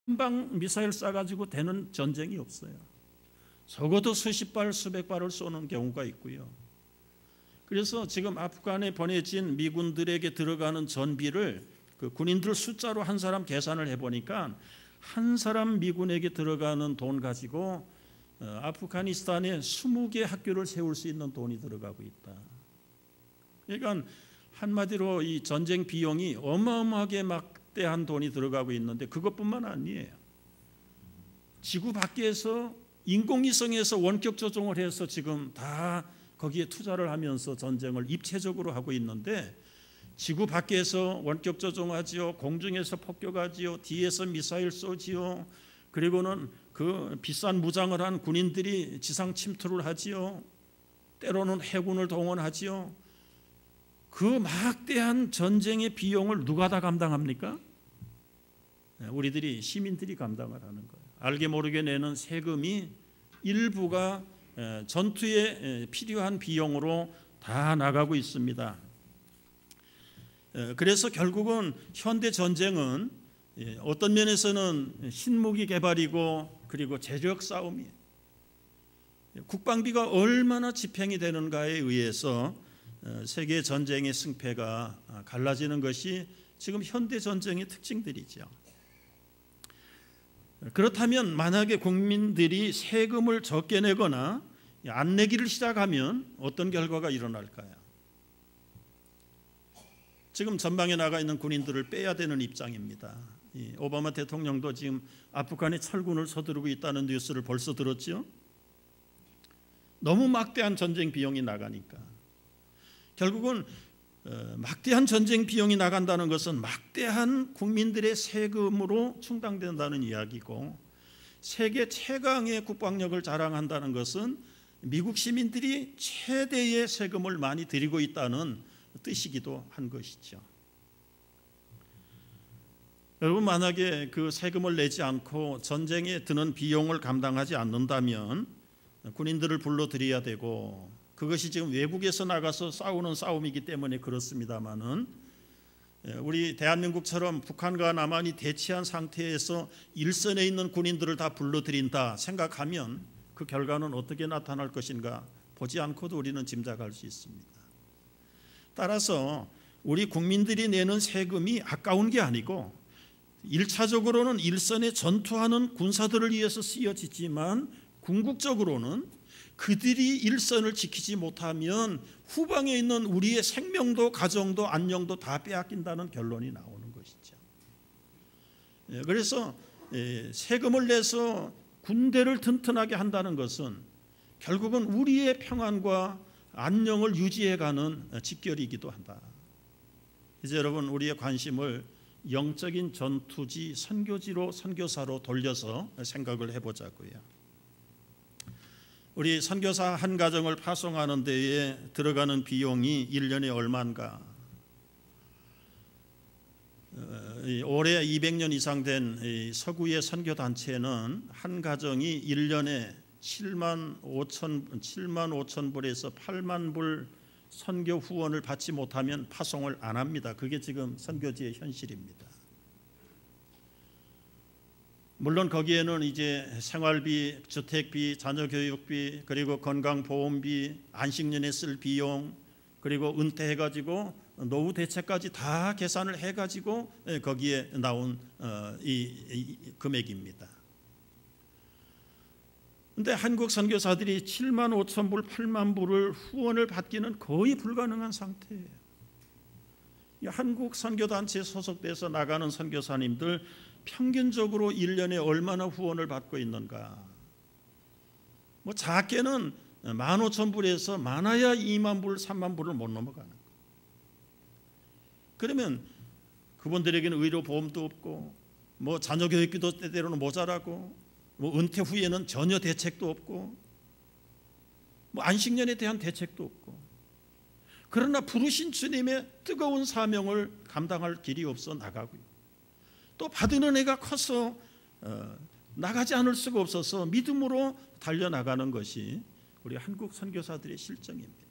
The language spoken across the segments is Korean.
한 방 미사일 쏴가지고 되는 전쟁이 없어요. 적어도 수십 발, 수백 발을 쏘는 경우가 있고요. 그래서 지금 아프간에 보내진 미군들에게 들어가는 전비를 그 군인들 숫자로 한 사람 계산을 해보니까 한 사람 미군에게 들어가는 돈 가지고 아프가니스탄에 20개 학교를 세울 수 있는 돈이 들어가고 있다. 그러니까 한마디로 이 전쟁 비용이 어마어마하게 막대한 돈이 들어가고 있는데 그것뿐만 아니에요. 지구 밖에서 인공위성에서 원격 조종을 해서 지금 다 거기에 투자를 하면서 전쟁을 입체적으로 하고 있는데 지구 밖에서 원격 조종하지요, 공중에서 폭격하지요, 뒤에서 미사일 쏘지요, 그리고는 그 비싼 무장을 한 군인들이 지상 침투를 하지요, 때로는 해군을 동원하지요. 그 막대한 전쟁의 비용을 누가 다 감당합니까? 우리들이 시민들이 감당을 하는 거예요. 알게 모르게 내는 세금이 일부가 전투에 필요한 비용으로 다 나가고 있습니다. 그래서 결국은 현대 전쟁은 어떤 면에서는 신무기 개발이고 그리고 재력 싸움이에요. 국방비가 얼마나 집행이 되는가에 의해서 세계 전쟁의 승패가 갈라지는 것이 지금 현대 전쟁의 특징들이죠. 그렇다면 만약에 국민들이 세금을 적게 내거나 안 내기를 시작하면 어떤 결과가 일어날까요? 지금 전방에 나가 있는 군인들을 빼야 되는 입장입니다. 오바마 대통령도 지금 아프간에 철군을 서두르고 있다는 뉴스를 벌써 들었죠? 너무 막대한 전쟁 비용이 나가니까. 결국은 막대한 전쟁 비용이 나간다는 것은 막대한 국민들의 세금으로 충당된다는 이야기고, 세계 최강의 국방력을 자랑한다는 것은 미국 시민들이 최대의 세금을 많이 들이고 있다는 뜻이기도 한 것이죠. 여러분, 만약에 그 세금을 내지 않고 전쟁에 드는 비용을 감당하지 않는다면 군인들을 불러들여야 되고, 그것이 지금 외국에서 나가서 싸우는 싸움이기 때문에 그렇습니다마는 우리 대한민국처럼 북한과 남한이 대치한 상태에서 일선에 있는 군인들을 다 불러들인다 생각하면 그 결과는 어떻게 나타날 것인가 보지 않고도 우리는 짐작할 수 있습니다. 따라서 우리 국민들이 내는 세금이 아까운 게 아니고 1차적으로는 일선에 전투하는 군사들을 위해서 쓰여지지만 궁극적으로는 그들이 일선을 지키지 못하면 후방에 있는 우리의 생명도 가정도 안녕도 다 빼앗긴다는 결론이 나오는 것이죠. 그래서 세금을 내서 군대를 튼튼하게 한다는 것은 결국은 우리의 평안과 안녕을 유지해가는 직결이기도 한다. 이제 여러분, 우리의 관심을 영적인 전투지 선교지로, 선교사로 돌려서 생각을 해보자고요. 우리 선교사 한 가정을 파송하는 데에 들어가는 비용이 1년에 얼마인가? 올해 200년 이상 된 서구의 선교단체는 한 가정이 1년에 7만 5천 불에서 8만 불 선교 후원을 받지 못하면 파송을 안 합니다. 그게 지금 선교지의 현실입니다. 물론 거기에는 이제 생활비, 주택비, 자녀교육비, 그리고 건강보험비, 안식년에 쓸 비용, 그리고 은퇴해가지고 노후 대책까지 다 계산을 해가지고 거기에 나온 이 금액입니다. 그런데 한국 선교사들이 7만 5천 불, 8만 불을 후원을 받기는 거의 불가능한 상태예요. 한국 선교단체에 소속돼서 나가는 선교사님들 평균적으로 1년에 얼마나 후원을 받고 있는가? 뭐 작게는 15,000불에서 많아야 2만 불, 3만 불을 못 넘어가는 거예요. 그러면 그분들에게는 의료보험도 없고, 뭐 자녀교육비도 때때로는 모자라고, 뭐 은퇴 후에는 전혀 대책도 없고, 뭐 안식년에 대한 대책도 없고, 그러나 부르신 주님의 뜨거운 사명을 감당할 길이 없어 나가고요. 또 받은 은혜가 커서 나가지 않을 수가 없어서 믿음으로 달려나가는 것이 우리 한국 선교사들의 실정입니다.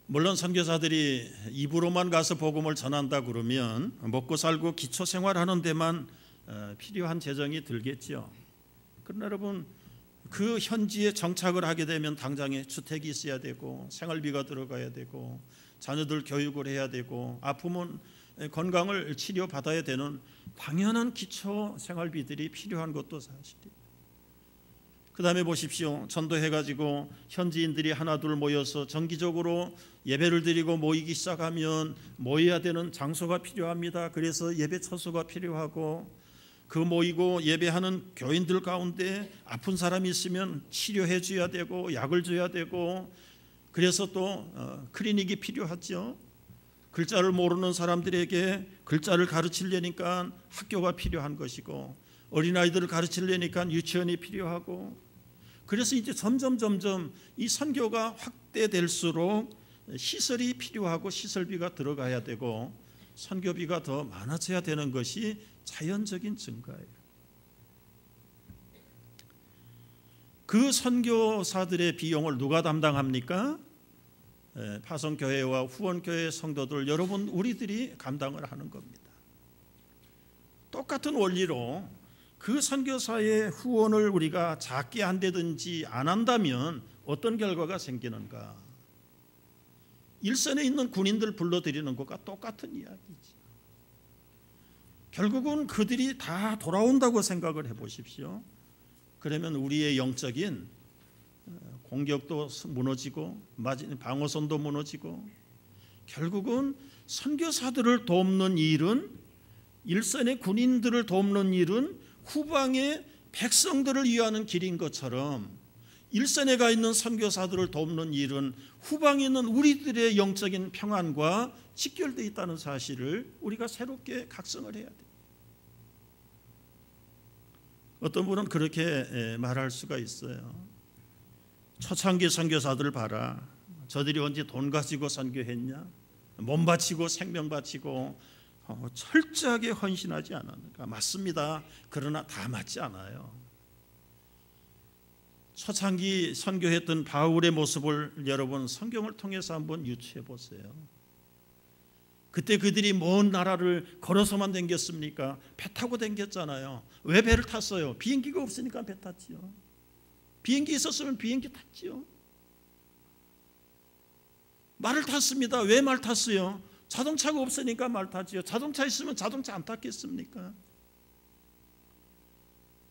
물론 선교사들이 입으로만 가서 복음을 전한다 그러면 먹고 살고 기초 생활하는 데만 필요한 재정이 들겠죠. 그러나 여러분, 그 현지에 정착을 하게 되면 당장에 주택이 있어야 되고 생활비가 들어가야 되고 자녀들 교육을 해야 되고 아프면 건강을 치료받아야 되는 당연한 기초 생활비들이 필요한 것도 사실이에요. 그 다음에 보십시오. 전도해가지고 현지인들이 하나둘 모여서 정기적으로 예배를 드리고 모이기 시작하면 모여야 되는 장소가 필요합니다. 그래서 예배 처소가 필요하고, 그 모이고 예배하는 교인들 가운데 아픈 사람이 있으면 치료해 줘야 되고 약을 줘야 되고, 그래서 또 클리닉이 필요하죠. 글자를 모르는 사람들에게 글자를 가르치려니까 학교가 필요한 것이고, 어린아이들을 가르치려니까 유치원이 필요하고, 그래서 이제 점점 이 선교가 확대될수록 시설이 필요하고 시설비가 들어가야 되고 선교비가 더 많아져야 되는 것이 자연적인 증가예요. 그 선교사들의 비용을 누가 담당합니까? 파송교회와 후원교회 성도들 여러분, 우리들이 감당을 하는 겁니다. 똑같은 원리로 그 선교사의 후원을 우리가 작게 한다든지 안 한다면 어떤 결과가 생기는가? 일선에 있는 군인들 불러들이는 것과 똑같은 이야기지. 결국은 그들이 다 돌아온다고 생각을 해보십시오. 그러면 우리의 영적인 공격도 무너지고 방어선도 무너지고, 결국은 선교사들을 돕는 일은, 일선의 군인들을 돕는 일은 후방의 백성들을 위하는 길인 것처럼 일선에 가 있는 선교사들을 돕는 일은 후방에 있는 우리들의 영적인 평안과 직결되어 있다는 사실을 우리가 새롭게 각성을 해야 돼요. 어떤 분은 그렇게 말할 수가 있어요. 초창기 선교사들 봐라. 저들이 언제 돈 가지고 선교했냐? 몸 바치고 생명 바치고 철저하게 헌신하지 않았는가? 맞습니다. 그러나 다 맞지 않아요. 초창기 선교했던 바울의 모습을 여러분 성경을 통해서 한번 유추해 보세요. 그때 그들이 먼 나라를 걸어서만 댕겼습니까? 배 타고 댕겼잖아요. 왜 배를 탔어요? 비행기가 없으니까 배 탔지요. 비행기 있었으면 비행기 탔지요. 말을 탔습니다. 왜 말 탔어요? 자동차가 없으니까 말 타지요. 자동차 있으면 자동차 안 탔겠습니까?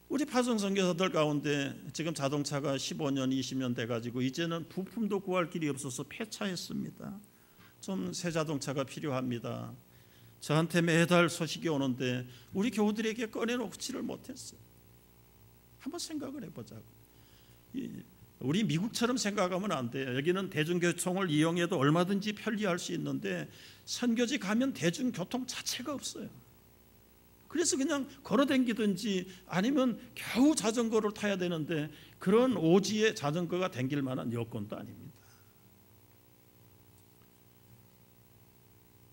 우리 파송 선교사들 가운데 지금 자동차가 15년, 20년 돼가지고 이제는 부품도 구할 길이 없어서 폐차했습니다. 좀 새 자동차가 필요합니다. 저한테 매달 소식이 오는데 우리 교우들에게 꺼내놓지를 못했어요. 한번 생각을 해보자고. 우리 미국처럼 생각하면 안 돼요. 여기는 대중교통을 이용해도 얼마든지 편리할 수 있는데 선교지 가면 대중교통 자체가 없어요. 그래서 그냥 걸어다니든지 아니면 겨우 자전거를 타야 되는데 그런 오지에 자전거가 다닐 만한 여건도 아닙니다.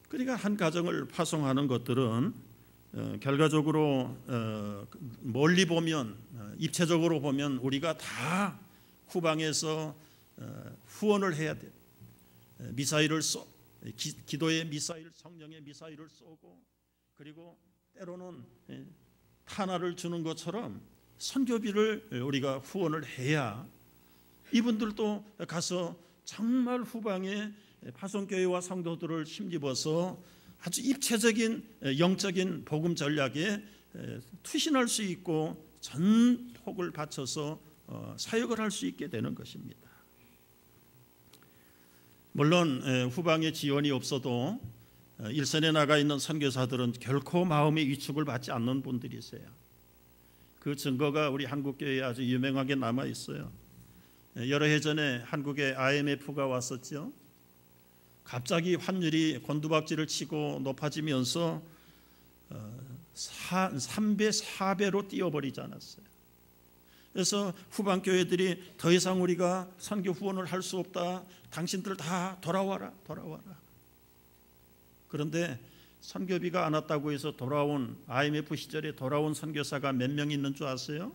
그러니까 한 가정을 파송하는 것들은 결과적으로 멀리 보면, 입체적으로 보면 우리가 다 후방에서 후원을 해야 돼요. 미사일을 기도의 미사일, 성령의 미사일을 쏘고, 그리고 때로는 탄화를 주는 것처럼 선교비를 우리가 후원을 해야 이분들도 가서 정말 후방에 파송교회와 성도들을 힘입어서 아주 입체적인 영적인 복음 전략에 투신할 수 있고 전폭을 바쳐서 사역을 할 수 있게 되는 것입니다. 물론 후방에 지원이 없어도 일선에 나가 있는 선교사들은 결코 마음의 위축을 받지 않는 분들이세요. 그 증거가 우리 한국교회에 아주 유명하게 남아 있어요. 여러 해 전에 한국에 IMF가 왔었죠. 갑자기 환율이 곤두박질을 치고 높아지면서 3배, 4배로 뛰어버리지 않았어요. 그래서 후방 교회들이 더 이상 우리가 선교 후원을 할 수 없다. 당신들 다 돌아와라. 그런데 선교비가 안 왔다고 해서 돌아온 IMF 시절에 돌아온 선교사가 몇 명 있는 줄 아세요?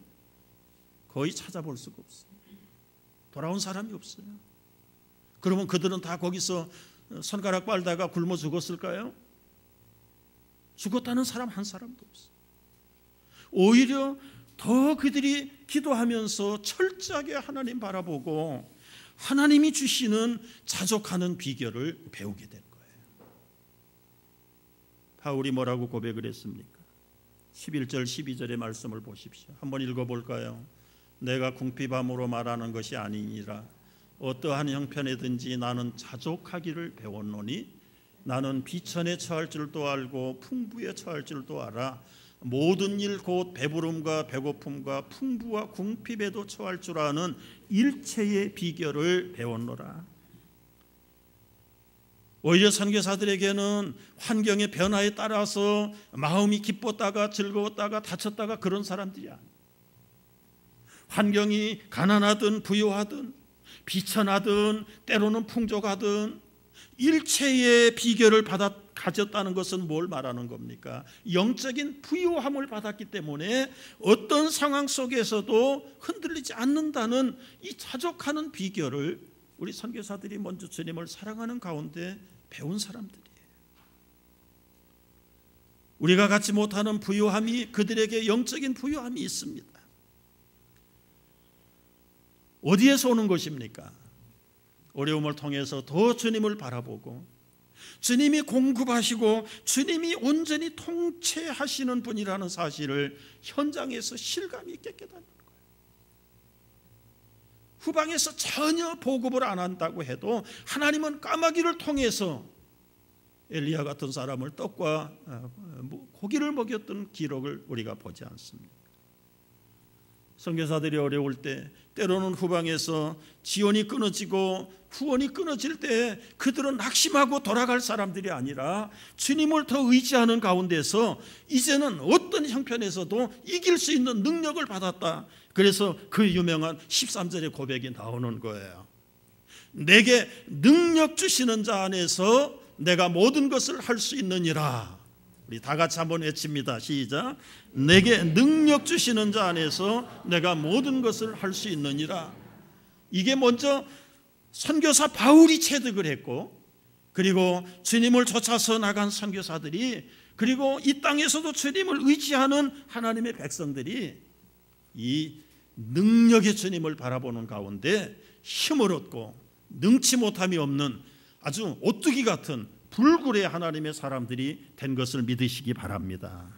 거의 찾아볼 수가 없어요. 돌아온 사람이 없어요. 그러면 그들은 다 거기서 손가락 빨다가 굶어 죽었을까요? 죽었다는 사람 한 사람도 없어요. 오히려 더 그들이 기도하면서 철저하게 하나님 바라보고 하나님이 주시는 자족하는 비결을 배우게 된 거예요. 바울이 뭐라고 고백을 했습니까? 11절 12절의 말씀을 보십시오. 한번 읽어볼까요? 내가 궁핍함으로 말하는 것이 아니니라. 어떠한 형편이든지 나는 자족하기를 배웠노니 나는 비천에 처할 줄도 알고 풍부에 처할 줄도 알아. 모든 일 곧 배부름과 배고픔과 풍부와 궁핍에도 처할 줄 아는 일체의 비결을 배웠노라. 오히려 선교사들에게는 환경의 변화에 따라서 마음이 기뻤다가 즐거웠다가 다쳤다가 그런 사람들이 아니에요. 환경이 가난하든 부유하든 비천하든 때로는 풍족하든 일체의 비결을 가졌다는 것은 뭘 말하는 겁니까? 영적인 부유함을 받았기 때문에 어떤 상황 속에서도 흔들리지 않는다는 이 자족하는 비결을 우리 선교사들이 먼저 주님을 사랑하는 가운데 배운 사람들이에요. 우리가 갖지 못하는 부유함이 그들에게 영적인 부유함이 있습니다. 어디에서 오는 것입니까? 어려움을 통해서 더 주님을 바라보고 주님이 공급하시고 주님이 온전히 통치하시는 분이라는 사실을 현장에서 실감 있게 깨닫는 거예요. 후방에서 전혀 보급을 안 한다고 해도 하나님은 까마귀를 통해서 엘리야 같은 사람을 떡과 고기를 먹였던 기록을 우리가 보지 않습니까? 선교사들이 어려울 때 때로는 후방에서 지원이 끊어지고 후원이 끊어질 때 그들은 낙심하고 돌아갈 사람들이 아니라 주님을 더 의지하는 가운데서 이제는 어떤 형편에서도 이길 수 있는 능력을 받았다. 그래서 그 유명한 13절의 고백이 나오는 거예요. 내게 능력 주시는 자 안에서 내가 모든 것을 할 수 있느니라. 우리 다 같이 한번 외칩니다. 시작. 내게 능력 주시는 자 안에서 내가 모든 것을 할 수 있느니라. 이게 먼저 선교사 바울이 체득을 했고, 그리고 주님을 쫓아서 나간 선교사들이, 그리고 이 땅에서도 주님을 의지하는 하나님의 백성들이 이 능력의 주님을 바라보는 가운데 힘을 얻고 능치 못함이 없는 아주 오뚜기 같은 불굴의 하나님의 사람들이 된 것을 믿으시기 바랍니다.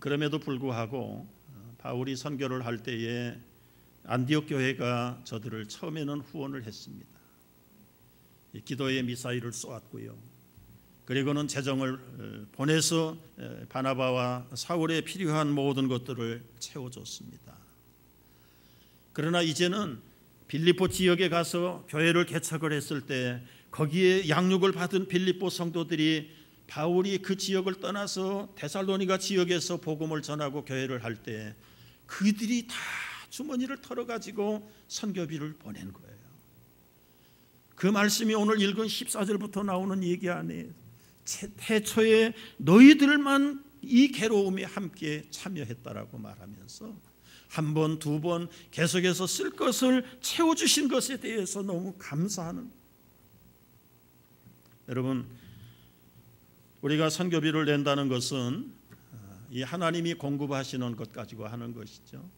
그럼에도 불구하고 바울이 선교를 할 때에 안디옥 교회가 저들을 처음에는 후원을 했습니다. 기도의 미사일을 쏘았고요. 그리고는 재정을 보내서 바나바와 사울에 필요한 모든 것들을 채워줬습니다. 그러나 이제는 빌립보 지역에 가서 교회를 개척을 했을 때 거기에 양육을 받은 빌립보 성도들이 바울이 그 지역을 떠나서 데살로니가 지역에서 복음을 전하고 교회를 할 때 그들이 다 주머니를 털어가지고 선교비를 보낸 거예요. 그 말씀이 오늘 읽은 14절부터 나오는 얘기 안에 태초에 너희들만 이 괴로움에 함께 참여했다라고 말하면서 한 번, 두 번 계속해서 쓸 것을 채워주신 것에 대해서 너무 감사하는. 여러분, 우리가 선교비를 낸다는 것은 이 하나님이 공급하시는 것 가지고 하는 것이죠.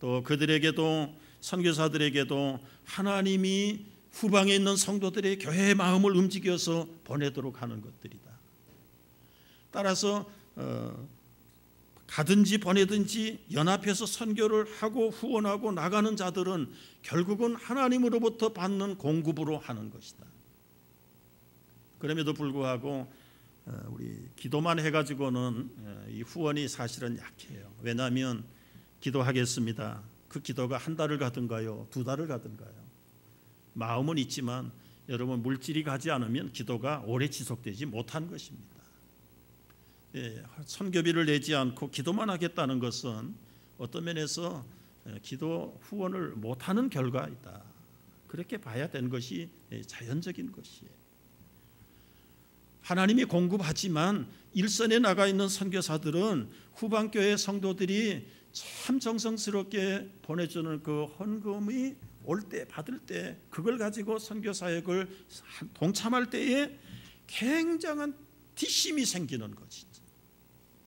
또 그들에게도, 선교사들에게도 하나님이 후방에 있는 성도들의 교회의 마음을 움직여서 보내도록 하는 것들이다. 따라서 가든지 보내든지 연합해서 선교를 하고 후원하고 나가는 자들은 결국은 하나님으로부터 받는 공급으로 하는 것이다. 그럼에도 불구하고 우리 기도만 해가지고는 이 후원이 사실은 약해요. 왜냐하면 기도하겠습니다. 그 기도가 한 달을 가든가요, 두 달을 가든가요. 마음은 있지만 여러분, 물질이 가지 않으면 기도가 오래 지속되지 못한 것입니다. 선교비를 내지 않고 기도만 하겠다는 것은 어떤 면에서 기도 후원을 못하는 결과이다. 그렇게 봐야 되는 것이 자연적인 것이에요. 하나님이 공급하지만 일선에 나가 있는 선교사들은 후방교회 성도들이 참 정성스럽게 보내주는 그 헌금이 올 때 받을 때 그걸 가지고 선교 사역을 동참할 때에 굉장한 뒷심이 생기는 거지.